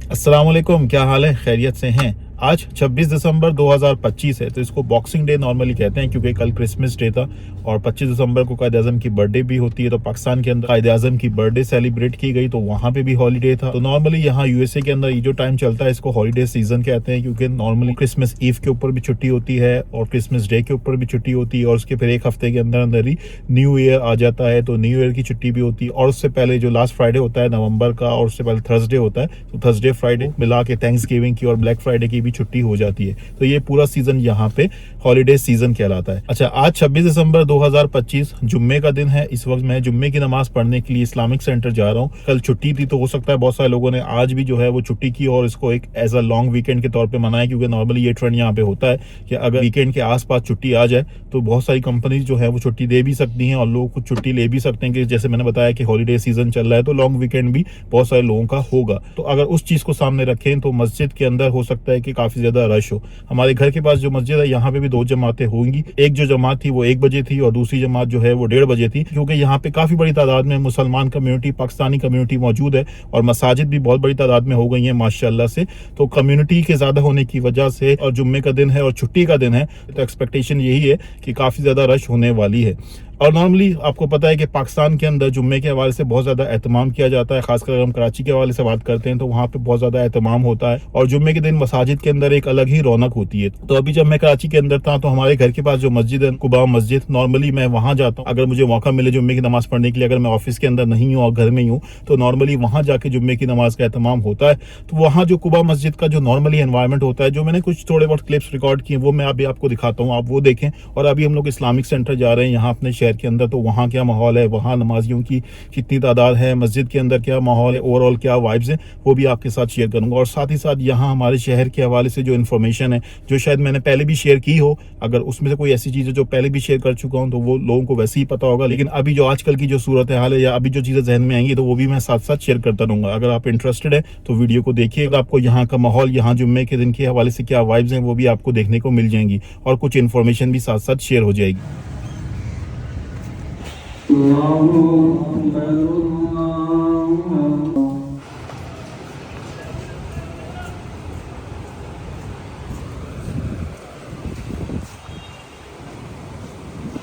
अस्सलाम वालेकुम, क्या हाल है? खैरियत से हैं? आज 26 दिसंबर 2025 है, तो इसको बॉक्सिंग डे नॉर्मली कहते हैं क्योंकि कल क्रिसमस डे था और 25 दिसंबर को कायद आज़म की बर्थडे भी होती है। तो पाकिस्तान के अंदर कायद आज़म की बर्थडे सेलिब्रेट की गई, तो वहाँ पे भी हॉलीडे था। तो नॉर्मली यहाँ यूएसए के अंदर ये जो टाइम चलता है इसको हॉलीडे सीजन कहते हैं, क्योंकि नॉर्मली क्रिसमस ईव के ऊपर भी छुट्टी होती है और क्रिसमस डे के ऊपर भी छुट्टी होती है और उसके फिर एक हफ्ते के अंदर अंदर ही न्यू ईयर आ जाता है, तो न्यू ईयर की छुट्टी भी होती है। और उससे पहले जो लास्ट फ्राइडे होता है नवंबर का, और उससे पहले थर्सडे होता है, तो थर्सडे फ्राइडे मिला के थैंक्सगिविंग की और ब्लैक फ्राइडे की भी छुट्टी हो जाती है। तो ये पूरा सीजन यहाँ पे हॉलीडे सीजन कहलाता है। अच्छा, आज 26 दिसंबर 2025 जुम्मे का दिन है। इस वक्त मैं जुम्मे की नमाज पढ़ने के लिए इस्लामिक सेंटर जा रहा हूँ। कल छुट्टी थी, तो हो सकता है बहुत सारे लोगों ने आज भी जो है वो छुट्टी की और इसको एक एज अ लॉन्ग वीकेंड के तौर पे मनाया, क्योंकि नॉर्मली ये ट्रेंड यहाँ पे होता है कि अगर वीकेंड के आसपास छुट्टी आ जाए तो बहुत सारी कंपनीज जो है वो छुट्टी दे भी सकती हैं और लोग कुछ छुट्टी ले भी सकते हैं, कि जैसे मैंने बताया कि हॉलीडे सीजन चल रहा है तो लॉन्ग वीकेंड भी बहुत सारे लोगों का होगा। तो अगर उस चीज को सामने रखें तो मस्जिद के अंदर हो सकता है कि काफी ज्यादा रश हो। हमारे घर के पास जो मस्जिद है यहाँ पे भी दो जमातें होंगी। एक जो जमात थी वो 1 बजे थी और दूसरी जमात जो है वो 1:30 बजे थी, क्योंकि यहाँ पे काफी बड़ी तादाद में मुसलमान कम्युनिटी, पाकिस्तानी कम्युनिटी मौजूद है और मसाजिद भी बहुत बड़ी तादाद में हो गई है माशाल्लाह से। तो कम्युनिटी के ज्यादा होने की वजह से और जुम्मे का दिन है और छुट्टी का दिन है, तो एक्सपेक्टेशन यही है कि काफी ज्यादा रश होने वाली है। और नॉर्मली आपको पता है कि पाकिस्तान के अंदर जुम्मे के हवाले से बहुत ज़्यादा एहतमाम किया जाता है, खासकर अगर हम कराची के हवाले से बात करते हैं तो वहाँ पे बहुत ज़्यादा एहतमाम होता है और जुम्मे के दिन मसाजिद के अंदर एक अलग ही रौनक होती है। तो अभी जब मैं कराची के अंदर था तो हमारे घर के पास जो मस्जिद है कुबा मस्जिद, नॉर्मली मैं वहाँ जाता हूँ अगर मुझे मौका मिले जुम्मे की नमाज़ पढ़ने के लिए। अगर मैं ऑफिस के अंदर नहीं हूँ और घर में ही हूँ तो नॉर्मली वहाँ जाके जुम्मे की नमाज का एहतमाम होता है। तो वहाँ जो कुबा मस्जिद का जो नॉर्मली एनवायरनमेंट होता है, जो मैंने कुछ थोड़े बहुत क्लिप्स रिकॉर्ड किए वो मैं अभी आपको दिखाता हूँ, आप वो देखें। और अभी हम लोग इस्लामिक सेंटर जा रहे हैं यहाँ अपने शहर के अंदर, तो वहाँ क्या माहौल है, वहाँ नमाजियों की कितनी तादाद है, मस्जिद के अंदर क्या माहौल है, ओवरऑल क्या वाइब्स हैं, वो भी आपके साथ शेयर करूंगा। और साथ ही साथ यहाँ हमारे शहर के हवाले से जो इन्फॉर्मेशन है, जो शायद मैंने पहले भी शेयर की हो, अगर उसमें से कोई ऐसी चीज़ है जो पहले भी शेयर कर चुका हूँ तो वो लोगों को वैसे ही पता होगा, लेकिन अभी जो आजकल की जो सूरत हाल है या अभी जो चीज़ें जहन में आएंगी तो वो भी मैं साथ साथ शेयर करता रहूँगा। अगर आप इंटरेस्टेड है तो वीडियो को देखिएगा, आपको यहाँ का माहौल, यहाँ जुम्मे के दिन के हवाले से क्या वाइब्स हैं वो भी आपको देखने को मिल जाएंगी और कुछ इन्फॉर्मेशन भी साथ साथ शेयर हो जाएगी।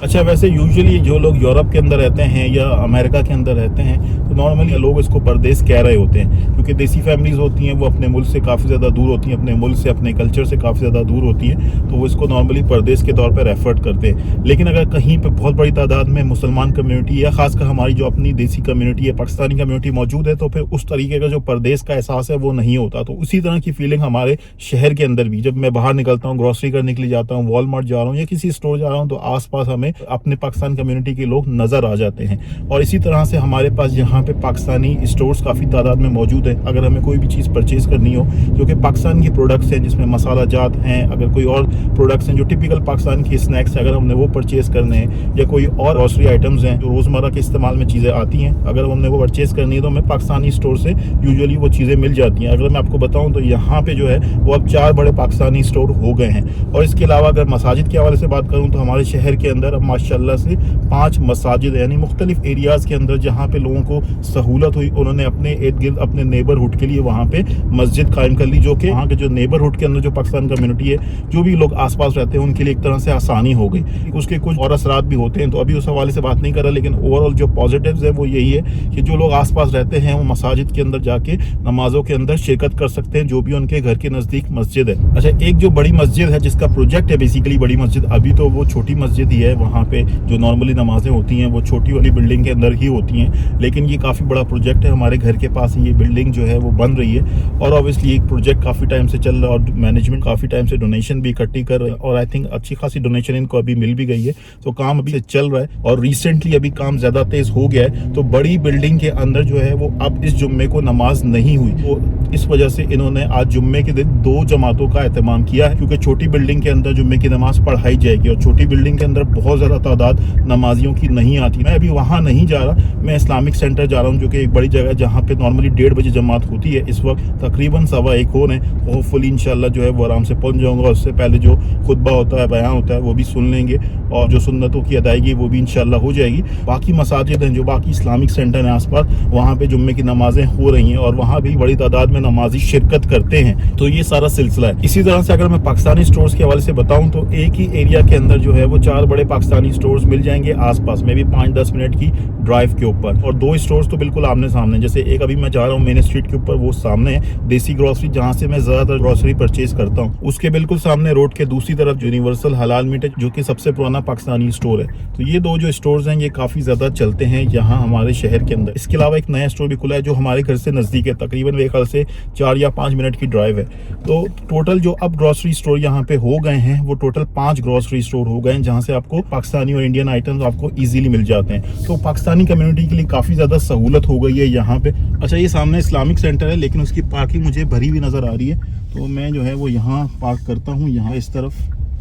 अच्छा, वैसे यूजुअली जो लोग यूरोप के अंदर रहते हैं या अमेरिका के अंदर रहते हैं तो नॉर्मली लोग इसको परदेश कह रहे होते हैं, क्योंकि देसी फैमिलीज होती हैं वो अपने मुल्क से काफ़ी ज़्यादा दूर होती हैं, अपने मुल्क से, अपने कल्चर से काफ़ी ज़्यादा दूर होती हैं, तो वो इसको नॉर्मली परदेश के तौर पर रेफर करते हैं। लेकिन अगर कहीं पर बहुत बड़ी तादाद में मुसलमान कम्यूनिटी या खासकर हमारी जो अपनी देसी कम्यूनिटी है, पाकिस्तानी कम्यूनिटी मौजूद है, तो फिर उस तरीके का जो परदेश का एहसास है वो नहीं होता। तो उसी तरह की फीलिंग हमारे शहर के अंदर भी, जब मैं बाहर निकलता हूँ, ग्रोसरी करने के लिए जाता हूँ, वॉलमार्ट जा रहा हूँ या किसी स्टोर जा रहा हूँ, तो आसपास हमें अपने पाकिस्तान कम्युनिटी के लोग नजर आ जाते हैं। और इसी तरह से हमारे पास यहाँ पे पाकिस्तानी स्टोर्स काफ़ी तादाद में मौजूद है। अगर हमें कोई भी चीज़ परचेज करनी हो जो कि पाकिस्तान की प्रोडक्ट्स हैं, जिसमें मसाला जात हैं, अगर कोई और प्रोडक्ट्स हैं जो टिपिकल पाकिस्तान की स्नैक्स है, अगर हमने वो परचेज करने हैं या कोई और ग्रोसरी आइटम्स हैं जो रोज़मर्रा के इस्तेमाल में चीज़ें आती हैं, अगर हमने वो परचेज करनी है तो हमें पाकिस्तानी स्टोर से यूजुअली वो चीज़ें मिल जाती हैं। अगर मैं आपको बताऊँ तो यहाँ पे जो है वो अब 4 बड़े पाकिस्तानी स्टोर हो गए हैं। और इसके अलावा अगर मसाजिद के हवाले से बात करूँ तो हमारे शहर के अंदर अब माशाल्लाह से 5 मसाजिद यानी मुख्तलिफ एरियाज़ के अंदर जहाँ पे लोगों को सहूलत हुई, उन्होंने अपने इर्द गिर्द अपने नेबरहुड के लिए वहाँ पे मस्जिद कायम कर ली, जो कि वहाँ के जो नेबरहुड के अंदर जो पाकिस्तान कम्युनिटी है, जो भी लोग आसपास रहते हैं, उनके लिए एक तरह से आसानी हो गई। उसके कुछ और असरात भी होते हैं, तो अभी उस हवाले से बात नहीं कर रहा, लेकिन ओवरऑल जो पॉजिटिव्स है वो यही है कि जो लोग आसपास रहते हैं वो मसाजिद के अंदर जाके नमाजों के अंदर शिरकत कर सकते हैं, जो भी उनके घर के नज़दीक मस्जिद है। अच्छा, एक जो बड़ी मस्जिद है जिसका प्रोजेक्ट है बेसिकली बड़ी मस्जिद, अभी तो वो छोटी मस्जिद ही है, वहाँ पे जो नॉर्मली नमाजें होती हैं वो छोटी वाली बिल्डिंग के अंदर ही होती हैं, लेकिन ये काफ़ी बड़ा प्रोजेक्ट है। हमारे घर के पास ये बिल्डिंग जो है वो बन रही है और ऑब्वियसली एक प्रोजेक्ट काफ़ी टाइम से चल रहा है और मैनेजमेंट काफ़ी टाइम से डोनेशन भी इकट्ठी कर रही है और आई थिंक अच्छी खासी डोनेशन इनको अभी मिल भी गई है, तो काम अभी से चल रहा है और रिसेंटली अभी काम ज़्यादा तेज़ हो गया है। तो बड़ी बिल्डिंग के अंदर जो है वो अब इस जुम्मे को नमाज नहीं हुई, तो इस वजह से इन्होंने आज जुम्मे के दिन 2 जमातों का एहतमाम किया है, क्योंकि छोटी बिल्डिंग के अंदर जुम्मे की नमाज पढ़ाई जाएगी और छोटी बिल्डिंग के अंदर बहुत ज़्यादा तादाद नमाजियों की नहीं आती। मैं अभी वहाँ नहीं जा रहा, मैं इस्लामिक सेंटर जा रहा हूँ, जो कि एक बड़ी जगह है जहाँ पे नॉर्मली 1:30 बजे जमात होती है। इस वक्त तकरीबन 1:15 हो रहे हैं। होपफुली इंशाल्लाह जो है वो आराम से पहुंच जाऊंगा। उससे पहले जो खुतबा होता है, बयान होता है, वो भी सुन लेंगे और जो सुन्नतों की अदायगी वो भी इंशाल्लाह हो जाएगी। बाकी मसाजिद हैं, जो बाकी इस्लामिक सेंटर हैं आसपास, वहाँ पे जुम्मे की नमाजें हो रही हैं और वहाँ भी बड़ी तादाद में नमाजी शिरकत करते हैं। तो ये सारा सिलसिला है। इसी तरह से अगर मैं पाकिस्तानी स्टोर्स के हवाले से बताऊं तो एक ही एरिया के अंदर जो है वो 4 बड़े पाकिस्तानी स्टोर्स मिल जाएंगे आसपास में भी 5-10 मिनट की ड्राइव के ऊपर, और 2 स्टोर्स तो बिल्कुल आमने सामने। जैसे एक अभी मैं जा रहा हूँ मेन स्ट्रीट के ऊपर, वो सामने है देसी ग्रोसरी, जहाँ से मैं ज्यादातर ग्रोसरी परचेज करता हूँ। उसके बिल्कुल सामने रोड के दूसरी तरफ यूनिवर्सल हलाल मीट है, जो कि सबसे पुराना पाकिस्तानी स्टोर है। तो ये 2 जो स्टोर्स हैं ये काफी ज्यादा चलते हैं यहाँ हमारे शहर के अंदर। इसके अलावा एक नया स्टोर भी खुला है जो हमारे घर से नजदीक है, तकरीबन मेरे ख्याल से 4 या 5 मिनट की ड्राइव है। तो टोटल जो अब ग्रोसरी स्टोर यहाँ पे हो गए हैं वो टोटल 5 ग्रोसरी स्टोर हो गए हैं, जहाँ से आपको पाकिस्तानी और इंडियन आइटम्स आपको इजीली मिल जाते हैं। तो पाकिस्तानी कम्युनिटी के लिए काफी ज्यादा सहूलत हो गई है यहाँ पे। अच्छा, ये सामने इस्लामिक सेंटर है, लेकिन उसकी पार्किंग मुझे भरी हुई नजर आ रही है, तो मैं जो है वो यहाँ पार्क करता हूँ। यहाँ इस तरफ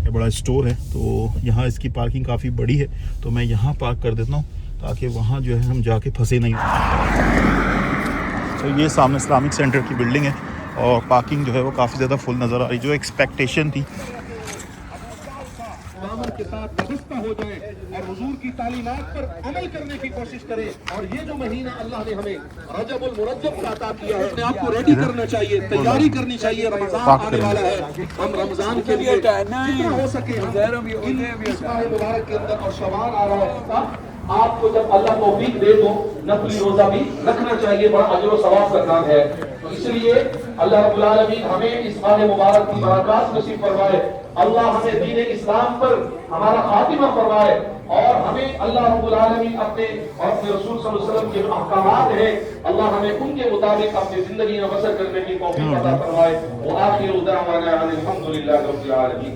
बड़ा स्टोर है, तो यहाँ इसकी पार्किंग काफ़ी बड़ी है, तो मैं यहाँ पार्क कर देता हूँ ताकि वहाँ जो है हम जाके फंसे नहीं। तो ये सामने इस्लामिक सेंटर की बिल्डिंग है और पार्किंग जो है वो काफ़ी ज़्यादा फुल नज़र आ रही। जो एक्सपेक्टेशन थी के साथ वाबस्ता हो जाए और हुजूर की तालीमात पर अमल करने की कोशिश करें। और ये जो महीना अल्लाह ने हमें रजबुल मुरज्जब का अता किया है, अपने आप को रेडी करना चाहिए, तैयारी करनी चाहिए। रमजान आने वाला है, हम रमजान के लिए जितना हो सके इस माह मुबारक के अंदर, और शवाल आ रहा है, आपको जब अल्लाह तौफीक दे तो नफली रोजा भी रखना चाहिए, बड़ा अजर व सवाब का काम है। तो इसलिए अल्लाह रब्बुल आलमीन हमें इस माह मुबारक की बरकत नसीब फरमाए। अल्लाह हमें दीन इस्लाम पर हमारा खातिमा फरमाए और हमें अल्लाह रब्बुल आलमीन अपने और अपने रसूल सल्लल्लाहु अलैहि वसल्लम के जो अहकामात हैं, अल्लाह हमें उनके मुताबिक अपनी जिंदगी में बसर करने की तौफीक अता फरमाए। व आखिरु दावाना अल्हम्दुलिल्लाहि रब्बिल आलमीन।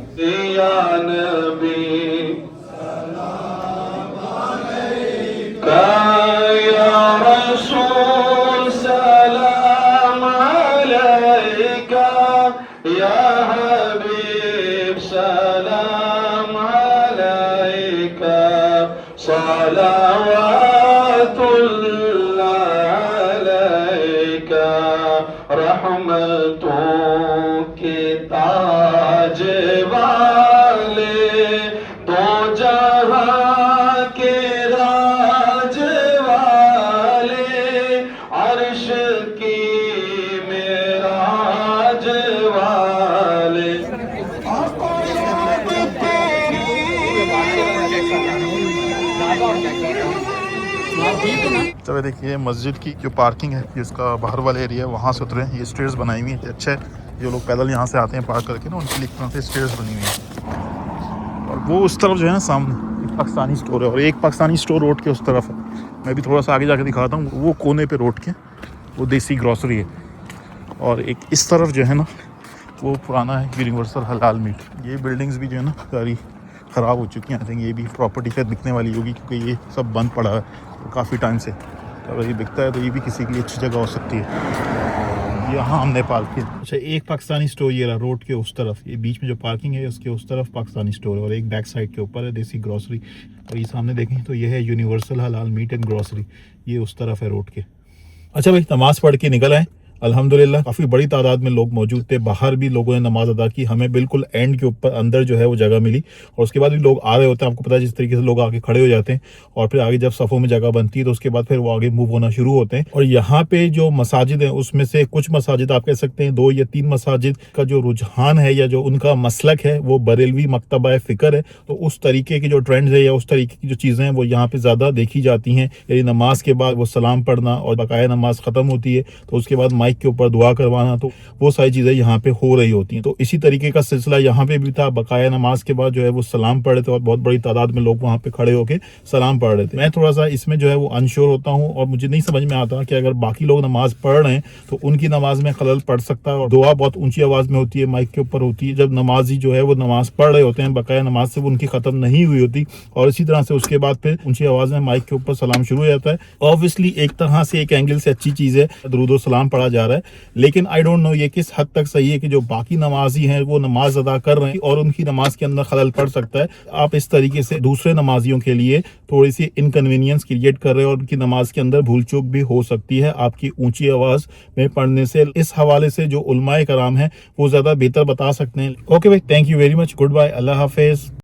या नबी या रसूल सलाम अलैका, या हबीब सलाम अलैका, सलावतुल्लाह अलैका, रहमतों के ताज वाले, दो जहां के राज वाले, अर्श की मेराज वाले। तो देखिए मस्जिद की जो पार्किंग है, जिसका बाहर वाला एरिया है, वहाँ से उतरे। ये स्टेयर्स बनाई हुई है, अच्छा है। जो लोग पैदल यहाँ से आते हैं पार्क करके ना, उनके लिए एक तरह से स्टेयर्स बनी हुई है। और वो उस तरफ जो है ना सामने एक पाकिस्तानी स्टोर है, और एक पाकिस्तानी स्टोर रोड के उस तरफ है। मैं भी थोड़ा सा आगे जाके दिखाता हूँ। वो कोने पे रोड के वो देसी ग्रॉसरी है, और एक इस तरफ जो है ना वो पुराना है यूनिवर्सल हलाल मीट। ये बिल्डिंग्स भी जो है ना सारी ख़राब हो चुकी हैं। आई थिंक ये भी प्रॉपर्टी शायद बिकने वाली होगी, क्योंकि ये सब बंद पड़ा है तो काफ़ी टाइम से। तो अगर ये बिकता है तो ये भी किसी के लिए अच्छी जगह हो सकती है। यहाँ हमने पार्क किया। अच्छा, एक पाकिस्तानी स्टोर ये रहा रोड के उस तरफ, ये बीच में जो पार्किंग है उसके उस तरफ पाकिस्तानी स्टोर है, और एक बैक साइड के ऊपर है देसी ग्रॉसरी। और ये सामने देखें तो ये है यूनिवर्सल हलाल मीट एंड ग्रॉसरी, ये उस तरफ है रोड के। अच्छा भाई, नमाज पढ़ के निकल आए अल्हम्दुलिल्लाह। काफ़ी बड़ी तादाद में लोग मौजूद थे, बाहर भी लोगों ने नमाज अदा की। हमें बिल्कुल एंड के ऊपर अंदर जो है वो जगह मिली, और उसके बाद भी लोग आ रहे होते हैं। आपको पता है जिस तरीके से लोग आके खड़े हो जाते हैं, और फिर आगे जब सफ़ों में जगह बनती है तो उसके बाद फिर वो आगे मूव होना शुरू होते हैं। और यहाँ पे जो मसाजिद हैं उसमें से कुछ मसाजिद आप कह सकते हैं 2 या 3 मसाजिद का जो रुझान है या जो उनका मसलक है वो बरेलवी मकतबा फ़िक्र है। तो उस तरीके की जो ट्रेंड्स है या उस तरीके की जो चीज़ें हैं वो यहाँ पे ज़्यादा देखी जाती हैं। यानी नमाज के बाद वो सलाम पढ़ना, और बकाया नमाज ख़त्म होती है तो उसके बाद माइक के ऊपर दुआ करवाना, तो वो सारी चीज़ें यहाँ पे हो रही होती हैं। तो इसी तरीके का सिलसिला यहाँ पे भी था। बकाया नमाज के बाद जो है वो सलाम पढ़ रहे थे, और बहुत बड़ी तादाद में लोग वहाँ पे खड़े होकर सलाम पढ़ रहे थे। मैं थोड़ा सा इसमें जो है वो अनश्योर होता हूँ, और मुझे नहीं समझ में आता कि अगर बाकी लोग नमाज पढ़ रहे हैं तो उनकी नमाज में खलल पड़ सकता है। और दुआ बहुत ऊंची आवाज़ में होती है, माइक के ऊपर होती है। जब नमाजी जो है वो नमाज पढ़ रहे होते हैं बकाया नमाज से, वो उनकी ख़त्म नहीं हुई होती, और इसी तरह से उसके बाद फिर ऊंची आवाज़ में माइक के ऊपर सलाम शुरू हो जाता है। ऑब्वियसली एक तरह से एक एंगल से अच्छी चीज़ है, दुरूद व सलाम पढ़ा जा रहा है, लेकिन आई डोंट नो ये किस हद तक सही है कि जो बाकी नमाजी हैं वो नमाज अदा कर रहे हैं और उनकी नमाज के अंदर खलल पड़ सकता है। आप इस तरीके से दूसरे नमाजियों के लिए थोड़ी सी इनकन्वीनियंस क्रिएट कर रहे हैं और उनकी नमाज के अंदर भूल चूक भी हो सकती है आपकी ऊंची आवाज में पढ़ने से। इस हवाले से जो उलमाए कराम हैं वो ज्यादा बेहतर बता सकते हैं। ओके भाई, thank you very much, good bye, अल्लाह हाफिज।